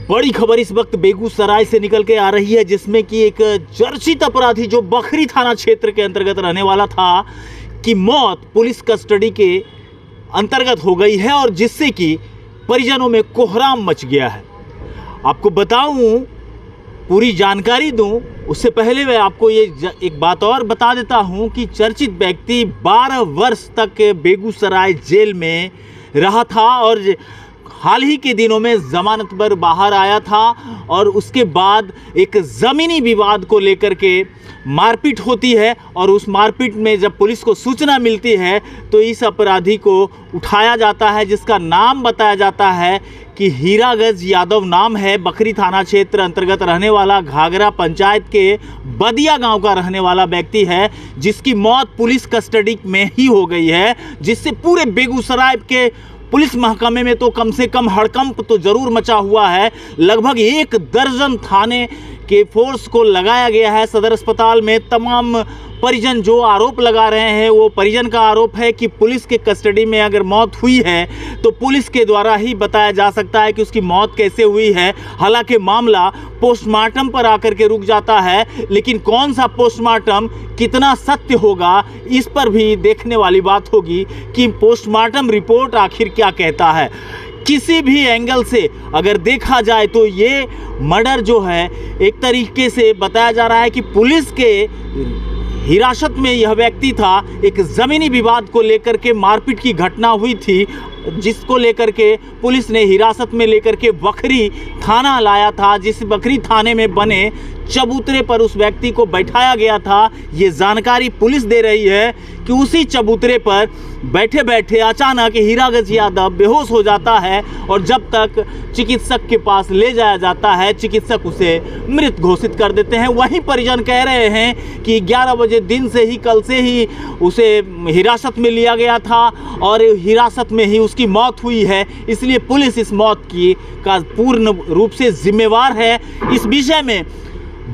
बड़ी खबर इस वक्त बेगूसराय से निकल के आ रही है, जिसमें कि एक चर्चित अपराधी जो बखरी थाना क्षेत्र के अंतर्गत रहने वाला था की मौत पुलिस कस्टडी के अंतर्गत हो गई है और जिससे कि परिजनों में कोहराम मच गया है। आपको बताऊं, पूरी जानकारी दूं उससे पहले मैं आपको ये एक बात और बता देता हूं कि चर्चित व्यक्ति 12 वर्ष तक बेगूसराय जेल में रहा था और हाल ही के दिनों में जमानत पर बाहर आया था और उसके बाद एक ज़मीनी विवाद को लेकर के मारपीट होती है और उस मारपीट में जब पुलिस को सूचना मिलती है तो इस अपराधी को उठाया जाता है, जिसका नाम बताया जाता है कि हीरागज यादव नाम है। बखरी थाना क्षेत्र अंतर्गत रहने वाला, घाघरा पंचायत के बदिया गांव का रहने वाला व्यक्ति है, जिसकी मौत पुलिस कस्टडी में ही हो गई है, जिससे पूरे बेगूसराय के पुलिस महकमे में तो कम से कम हड़कंप तो जरूर मचा हुआ है। लगभग 1 दर्जन थाने के फोर्स को लगाया गया है सदर अस्पताल में। तमाम परिजन जो आरोप लगा रहे हैं, वो परिजन का आरोप है कि पुलिस के कस्टडी में अगर मौत हुई है तो पुलिस के द्वारा ही बताया जा सकता है कि उसकी मौत कैसे हुई है। हालांकि मामला पोस्टमार्टम पर आकर के रुक जाता है, लेकिन कौन सा पोस्टमार्टम कितना सत्य होगा इस पर भी देखने वाली बात होगी कि पोस्टमार्टम रिपोर्ट आखिर क्या कहता है। किसी भी एंगल से अगर देखा जाए तो ये मर्डर जो है एक तरीके से बताया जा रहा है कि पुलिस के हिरासत में यह व्यक्ति था। एक ज़मीनी विवाद को लेकर के मारपीट की घटना हुई थी, जिसको लेकर के पुलिस ने हिरासत में लेकर के बखरी थाना लाया था, जिस बखरी थाने में बने चबूतरे पर उस व्यक्ति को बैठाया गया था। ये जानकारी पुलिस दे रही है कि उसी चबूतरे पर बैठे बैठे अचानक हीरागज यादव बेहोश हो जाता है और जब तक चिकित्सक के पास ले जाया जाता है, चिकित्सक उसे मृत घोषित कर देते हैं। वहीं परिजन कह रहे हैं कि 11 बजे दिन से ही, कल से ही उसे हिरासत में लिया गया था और हिरासत में ही उसकी मौत हुई है, इसलिए पुलिस इस मौत का पूर्ण रूप से जिम्मेवार है। इस विषय में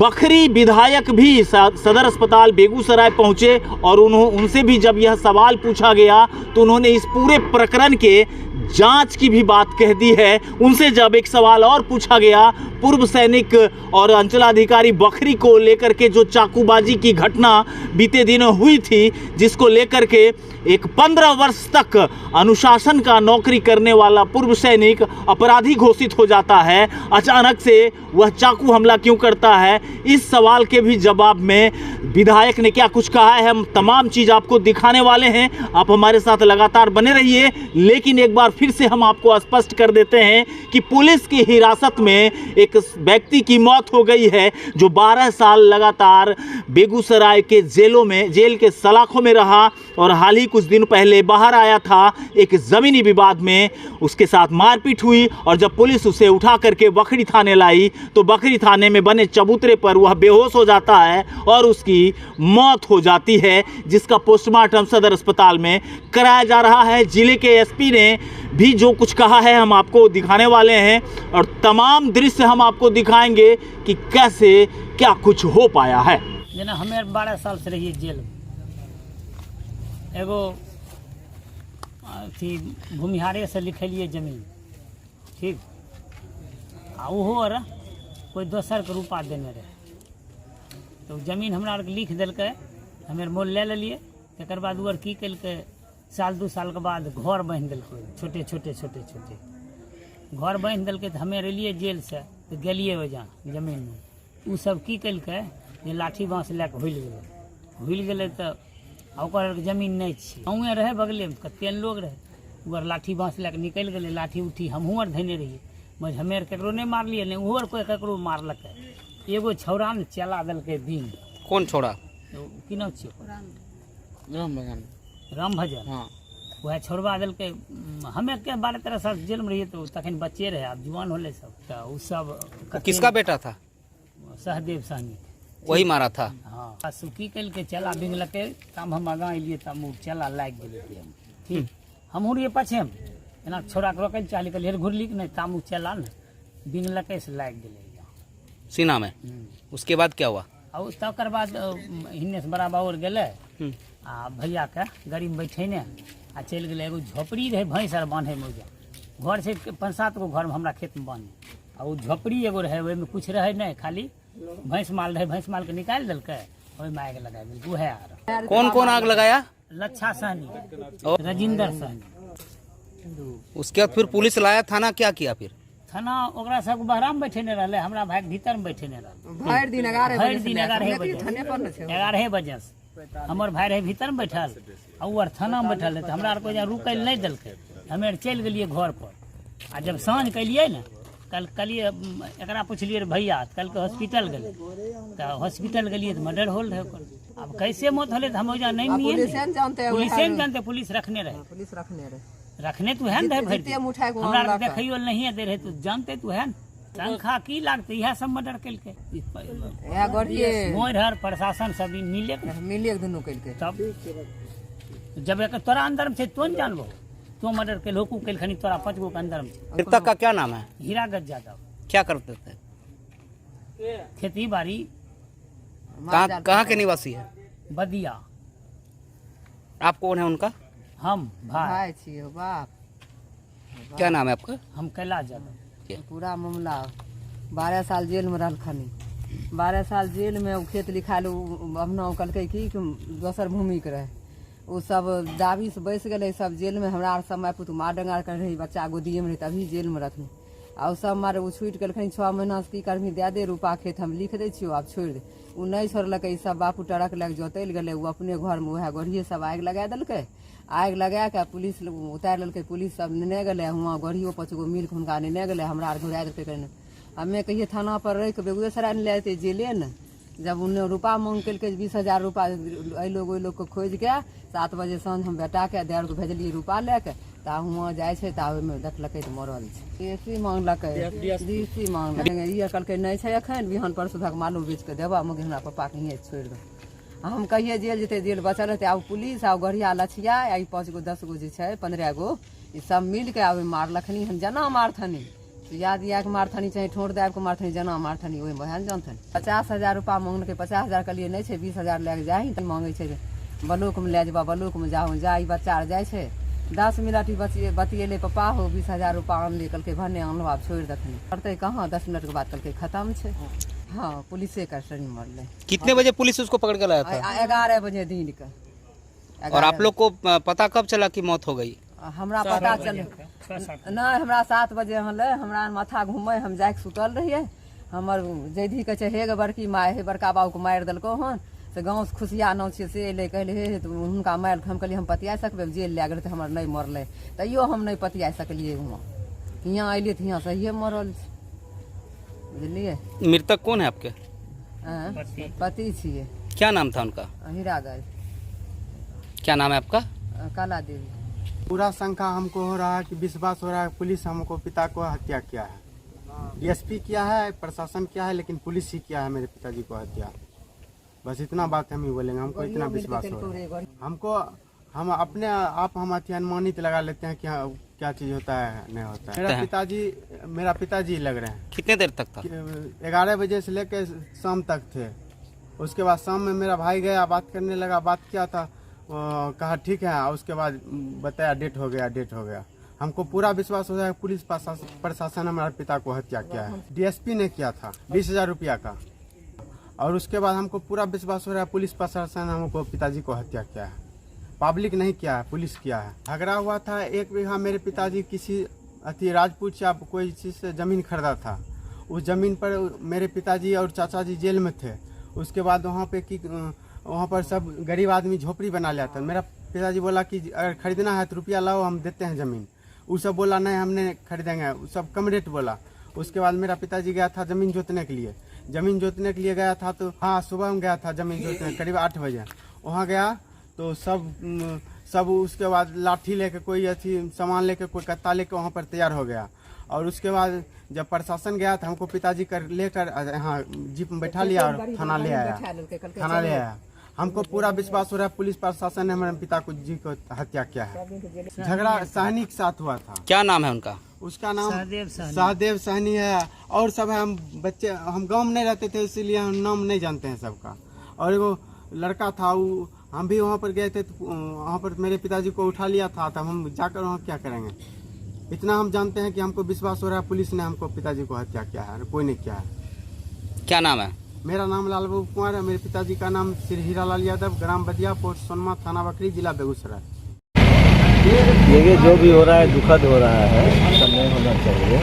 बखरी विधायक भी सदर अस्पताल बेगूसराय पहुंचे और उनसे भी जब यह सवाल पूछा गया तो उन्होंने इस पूरे प्रकरण के जांच की भी बात कह दी है। उनसे जब एक सवाल और पूछा गया पूर्व सैनिक और अंचलाधिकारी बखरी को लेकर के जो चाकूबाजी की घटना बीते दिनों हुई थी, जिसको लेकर के एक 15 वर्ष तक अनुशासन का नौकरी करने वाला पूर्व सैनिक अपराधी घोषित हो जाता है, अचानक से वह चाकू हमला क्यों करता है, इस सवाल के भी जवाब में विधायक ने क्या कुछ कहा है, हम तमाम चीज़ आपको दिखाने वाले हैं। आप हमारे साथ लगातार बने रहिए। लेकिन एक बार फिर से हम आपको स्पष्ट कर देते हैं कि पुलिस की हिरासत में एक व्यक्ति की मौत हो गई है, जो 12 साल लगातार बेगूसराय के जेल के सलाखों में रहा और हाल ही कुछ दिन पहले बाहर आया था। एक ज़मीनी विवाद में उसके साथ मारपीट हुई और जब पुलिस उसे उठा करके बखरी थाने लाई तो बखरी थाने में बने चबूतरे पर वह बेहोश हो जाता है और उसकी मौत हो जाती है, जिसका पोस्टमार्टम सदर अस्पताल में कराया जा रहा है। जिले के एसपी ने भी जो कुछ कहा है हम आपको दिखाने वाले हैं और तमाम दृश्य हम आपको दिखाएंगे कि कैसे क्या कुछ हो पाया है। जना हमें 12 साल से रहिए जेल में, एगो अथी भूमिहारे से लिखलिए जमीन, ठीक, आ ओहो कोई दोसर के रूपा देने रहे तो जमीन हमरा आर लिख दिल्कै, हमें मोल ले लिये। तकर बाद वो की कल्कै, साल 2 साल के बाद घर बांध दिल्कै, छोटे छोटे घर बांध दिल्कै तो हमें एलिए जेल से तो गेलिए वजह जमीन में, उ सब की कल्कै जे लाठी बाँस लैके हुल गेलै तो ओकर जमीन नहीं छी। गाँवे रहे बगले में कते लोग रहे, उगर लाठी बाँस लैके निकल गए, लाठी उठी हमहूँ आर धैने रहिए, मगर हमें केकरो नहीं मारलिए, नहीं ओहो कोई केकरो मारलकै। एगो छौड़ा ने चला दिल्कै बीन। कौन छौड़ा? की नाम छियै? राम भजन। हाँ, वह छोड़वा दिल्कै। हमें क्या 12-13 साल जेल में रहिए तो तखन बच्चे रहे, अब जुआन होले सब। तो उ सब किसका बेटा था? सहदेव सहनी, वही मारा था। हाँ, सुखी कल के चला बिंगलकै, तब हम आगा एलिए तब चला लाग गेलै। ठीक, हमहूँ रहिए पछे में, एना छोड़ा के रोकै चाहली, कहलिए घुरली नहीं, तामू चला ने बिंगलकै से लाग गेलै सीना में। उसके बाद क्या हुआ? और तकर बाद हिन्ने से बड़ा बाबूर गेलै आ भैया के गाड़ी में बैठेने आ चलि गेलै। एगो झोपड़ी रहे भैंस आर बांधे में, घर से 5-7 गो घर में हमरा खेत में बांधे, और उ झोपड़ी एगो रहे ओहि में कुछ रहे नहीं, खाली भैंस माल रहे, भैंस माल के निकाल दिलकै, ओहि में आग लगा दिल। उहे आर कौन कौन आग लगाया? लच्छा सहनी, और राजिंदर सहनी। उसके बाद फिर पुलिस लाया, थाना क्या किया फिर? थाना ओकरा सब बहरा में बैठे नहीं रहे, हमरा भाई के भीतर में बैठे नहीं रहे। भर दिन 11 भरि बजे दिन 11 बजे, 11 बजे से हमर भाई रहे भीतर में बैठल, और थाना में बैठल रहे। तो हमरा आर को रुकै लए नहीं दिलकै, हमे आर चलि गेलियै घर पर। आ जब साँझ कैलियै ने, कल कलिए एकरा पुछलिए भैया, कल के हॉस्पिटल गेलै, तो हॉस्पिटल गेलिए तो मर्डर होल रहे ओकर। अब कैसे मौत होले तो हम ओजा नहीं मिले, पुलिस जानते, पुलिसे ने जानते, पुलिस रखने रहे, पुलिस रखने रहे। रखने तो है ना भर जितने मुठाई को हमरा मामला देखियो नहीं दे रहे, तो जानते तो है। तनखा की लागते, इएह सब मर्डर केलकै। या गड़िए मोर हर प्रशासन सब मिले के मिले के दुनू कइल के। तब जब एक तोरा अंदर में छे तो न जानबो, तो मर्डर के लोकू केल खनी तोरा 5 गो के अंदर में। मृतक का क्या नाम है? हीरागत यादव। क्या करते थे? खेती बाड़ी, कहाँ के निवासी है? बदिया। आप कौन है उनका? हम भाई, भाई छिए बाप। क्या नाम है आपका? हम कैलाश यादव। पूरा मामला 12 साल जेल में रहल खनी। 12 साल जेल में उ खेत लिखायल अपना कहलकै कि दोसर भूमि के रहे, उ सब दाबी से बैस गेलै सब जेल में। हमरा आर समय पुत मार डंगार कर रही, बच्चा गोदिए में रही, तभी जेल में रखनी। आ सब मारे उ छूटि गेलखिन 6 महीना से। की करबही, दे दे रूपा खेत हम लिख दै छियो, आब छोड़ि दे। उ नहीं छोड़लकै, ई सब बापू ट्रक लग जोतैल गेलै, उ अपने घर में वएह गढ़िए सब आगि लगा देलकै। आगि लगा के पुलिस उतारि लेलकै, पुलिस सब नेने गेलै हुआँ गढ़ियो 5 गो मिल के हुनका नेने गेलै। हमरा आर घुरा देलकै कहने हमे कहिए थाना पर रहि के बेगूसराय ने ले अयतै जेले ने। जब उन्हें रूपा मांग केलकै 20,000 रूपा, अइ लोग ओइ लोग के खोज के 7 बजे साँझ हम बेटा के डेढ़ को भेजलियै रूपा लेके। ता हुआँ जाइ छै, ता ओहिमे देखलकै तऽ मरल छै। डीसी मांगलकै, डीसी मांगलकै, ई कहलकै नहीं छै एखन, बिहान परसू तक मालूम बेच के देबा, मगर हमरा पप्पा के हियाँ छोड़ि दो। हम कहिए जेल जेतै, जेल बचल रहतै। आब पुलिस आ गढ़िया लछिया आ 5 गो 10 गो जे छै 15 गो, ई सब मिल के आब मारलखनी हन, जना मारथनी। याद या के मारथनी चाहे ठोर दाबि के मारथनी, जना मारथनी ओहिमे वएह ने जानथनी। 50,000 रूपा मांगलकै, 50,000 कहलिए नहीं छै, 20,000 लए के जाही। तऽ मांगे छै ब्लॉक में ले जेबा, ब्लॉक में जाओ जा, ई बच्चा आर जाइ छै 10 मिनट बतिएले, पप्पा हो 20,000 रूपा आनले, कहलकै भने आनलो, आब छोड़ि देथनी। करतै कहाँ, 10 मिनट के बाद कहलकै खत्म छै। हाँ, पुलिसे कस्टडी मरले। कितने बजे पुलिस उसको पकड़ के लाया था? 11 बजे दिन के। और आप लोग को पता कब चला कि मौत हो गई? हमरा पता चल नहीं, हमरा 7 बजे होलै, हमरा माथा घूमै, हम जाके सुतल रहिए। हमर जैधी कहे छै हे गे बड़की माय, हे बड़का बाबू के मारि देलको हन, से गाँव से खुशिया नाव छियै से अयलै, कहले हे तो हुनका मारि। हम कहलिए हम पतिया सकबै, जेल लए गेलै तऽ हमर नहीं मरलै, तैयो हम नहीं पतिया सकलिए। हुआँ हियाँ अयलिए तऽ हियाँ सहिए मरल छै, बुझलिए। मृतक कौन है आपके? पति छिए। क्या नाम था उनका? हीरागत। क्या नाम है आपका? काला देवी। पूरा शंका हमको हो रहा है कि विश्वास हो रहा है पुलिस हमको पिता को हत्या किया है। डीएसपी किया है, प्रशासन किया है, लेकिन पुलिस ही किया है मेरे पिताजी को हत्या। बस इतना बात हम ही बोलेंगे, हमको इतना विश्वास हो रहा है। हमको हम अपने आप हम अति अनुमानित लगा लेते हैं कि हाँ, क्या चीज होता है नहीं होता है। मेरा पिताजी लग रहे हैं। कितने देर तक था? 11 बजे से लेकर शाम तक थे। उसके बाद शाम में मेरा भाई गया, बात करने लगा, बात किया था, कहा ठीक है, उसके बाद बताया डेट हो गया, डेट हो गया। हमको पूरा विश्वास हो रहा है पुलिस प्रशासन हमारे पिता को हत्या किया है। डीएसपी ने किया था 20,000 रुपया का। और उसके बाद हमको पूरा विश्वास हो रहा है पुलिस प्रशासन हमको पिताजी को हत्या किया है। पब्लिक नहीं किया है, पुलिस किया है। झगड़ा हुआ था 1 बीघा, मेरे पिताजी किसी राजपूत या कोई चीज़ से ज़मीन खरीदा था। उस ज़मीन पर मेरे पिताजी और चाचा जी जेल में थे। उसके बाद वहाँ पर सब गरीब आदमी झोपड़ी बना लिया था। मेरा पिताजी बोला कि अगर खरीदना है तो रुपया लाओ, हम देते हैं ज़मीन। वो सब बोला नहीं हमने खरीदेंगे, वो सब कम रेट बोला। उसके बाद मेरा पिताजी गया था ज़मीन जोतने के लिए। ज़मीन जोतने के लिए गया था तो हाँ, सुबह में गया था ज़मीन जोतने, करीब 8 बजे वहाँ गया तो सब उसके बाद लाठी लेके, कोई अच्छी सामान लेके, कोई कत्ता लेके वहाँ पर तैयार हो गया। और उसके बाद जब प्रशासन गया था हमको पिताजी कर लेकर यहाँ जीप में बैठा लिया और थाना ले आया। हमको पूरा विश्वास हो रहा है पुलिस प्रशासन ने हमारे पिता को जी को हत्या किया है। झगड़ा सहनी के साथ हुआ था। क्या नाम है उनका? उसका नाम सहदेव सहनी है। और सब है, हम बच्चे, हम गाँव में नहीं रहते थे इसीलिए हम नाम नहीं जानते हैं सबका। और वो लड़का था, वो हम भी वहाँ पर गए थे तो वहाँ पर मेरे पिताजी को उठा लिया था, तब हम जाकर वहाँ क्या करेंगे। इतना हम जानते हैं कि हमको विश्वास हो रहा है पुलिस ने हमको पिताजी को हत्या किया है, कोई नहीं किया है। क्या नाम है? मेरा नाम लाल बाबू कुमार है। मेरे पिताजी का नाम श्री हीरालाल यादव, ग्राम बदिया, पोस्ट सोनमा, थाना बकरी, जिला बेगूसराय। देखिए जो भी हो रहा है दुखद हो रहा है, ऐसा नहीं होना चाहिए।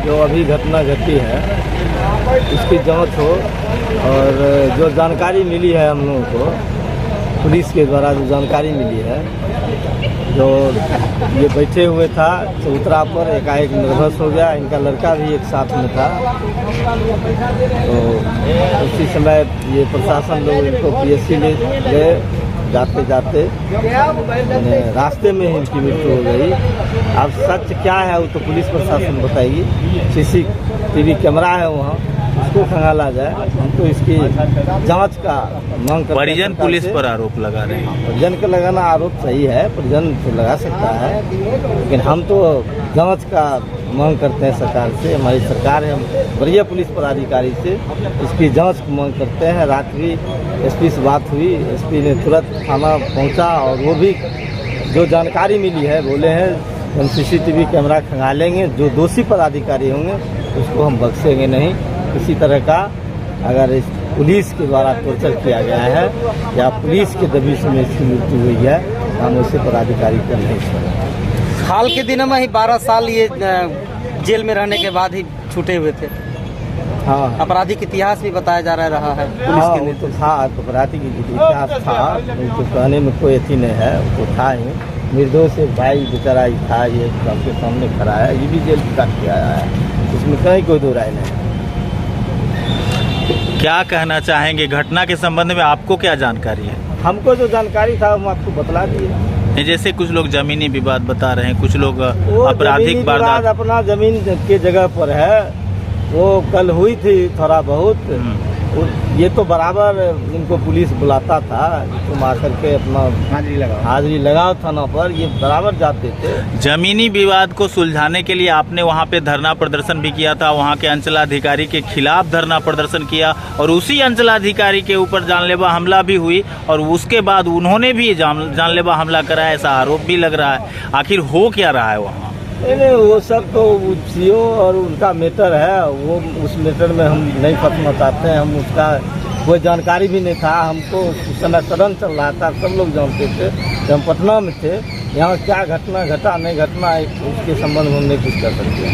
जो अभी घटना घटी है इसकी जांच हो, और जो जानकारी मिली है हम लोगों को पुलिस के द्वारा, जो जानकारी मिली है, जो ये बैठे हुए था चबूतरा पर, एकाएक निर्वस हो गया। इनका लड़का भी एक साथ में था, तो उसी समय ये प्रशासन लोग इनको पीएससी ले गए। जाते जाते रास्ते में ही इनकी मृत्यु हो गई। अब सच क्या है वो तो पुलिस प्रशासन बताएगी। CCTV कैमरा है वहाँ, उसको खंगाला जाए। हम तो इसकी जांच का मांग करते हैं। परिजन पुलिस पर आरोप लगा रहे हैं। परिजन का लगाना आरोप सही है, परिजन तो लगा सकता है, लेकिन हम तो जांच का मांग करते हैं सरकार से। हमारी सरकार है, हम वरीय पुलिस पदाधिकारी से इसकी जांच की मांग करते हैं। रात भी SP से बात हुई, SP ने तुरंत थाना पहुंचा, और वो भी जो जानकारी मिली है बोले हैं हम CCTV कैमरा खंगालेंगे, जो दोषी पदाधिकारी होंगे उसको हम बख्शेंगे नहीं। किसी तरह का अगर इस पुलिस के द्वारा टॉर्चर किया गया है या पुलिस के दबिश में इसकी मृत्यु हुई है, हम उसे पदाधिकारी को नहीं छोड़ेंगे। हाल के दिनों में ही 12 साल ये जेल में रहने के बाद ही छूटे हुए थे। हाँ, आपराधिक इतिहास भी बताया जा रहा है पुलिस हाँ, के वो नेतृत्व तो था, आपराधिक इतिहास था, उनको कहने में कोई अथी नहीं है, वो तो था ही। निर्दोष एक भाई बेचारा ही था, ये आपके सामने खड़ा है, ये भी जेल काट के आया है, इसमें कहीं कोई दो राय नहीं। क्या कहना चाहेंगे घटना के संबंध में? आपको क्या जानकारी है? हमको जो जानकारी था हम आपको बतला दिए। जैसे कुछ लोग जमीनी विवाद बता रहे हैं, कुछ लोग वो आपराधिक जमीनी वारदात। विवाद अपना जमीन के जगह पर है, वो कल हुई थी थोड़ा बहुत। ये तो बराबर इनको पुलिस बुलाता था, तुम आकर के अपना हाजिरी लगाओ थाना पर, ये बराबर जाते थे। जमीनी विवाद को सुलझाने के लिए आपने वहां पे धरना प्रदर्शन भी किया था, वहां के अंचलाधिकारी के खिलाफ धरना प्रदर्शन किया, और उसी अंचलाधिकारी के ऊपर जानलेवा हमला भी हुई, और उसके बाद उन्होंने भी जानलेवा हमला कराया, ऐसा आरोप भी लग रहा है। आखिर हो क्या रहा है वहाँ? नहीं, वो सब तो CO और उनका मैटर है, वो उस मैटर में हम नहीं फंसना चाहते हैं। हम उसका कोई जानकारी भी नहीं था हमको, उस समय सदन चल रहा था, सब लोग जानते थे कि हम पटना में थे। यहाँ क्या घटना घटा नहीं घटना उसके संबंध में हम नहीं कुछ कर सकते।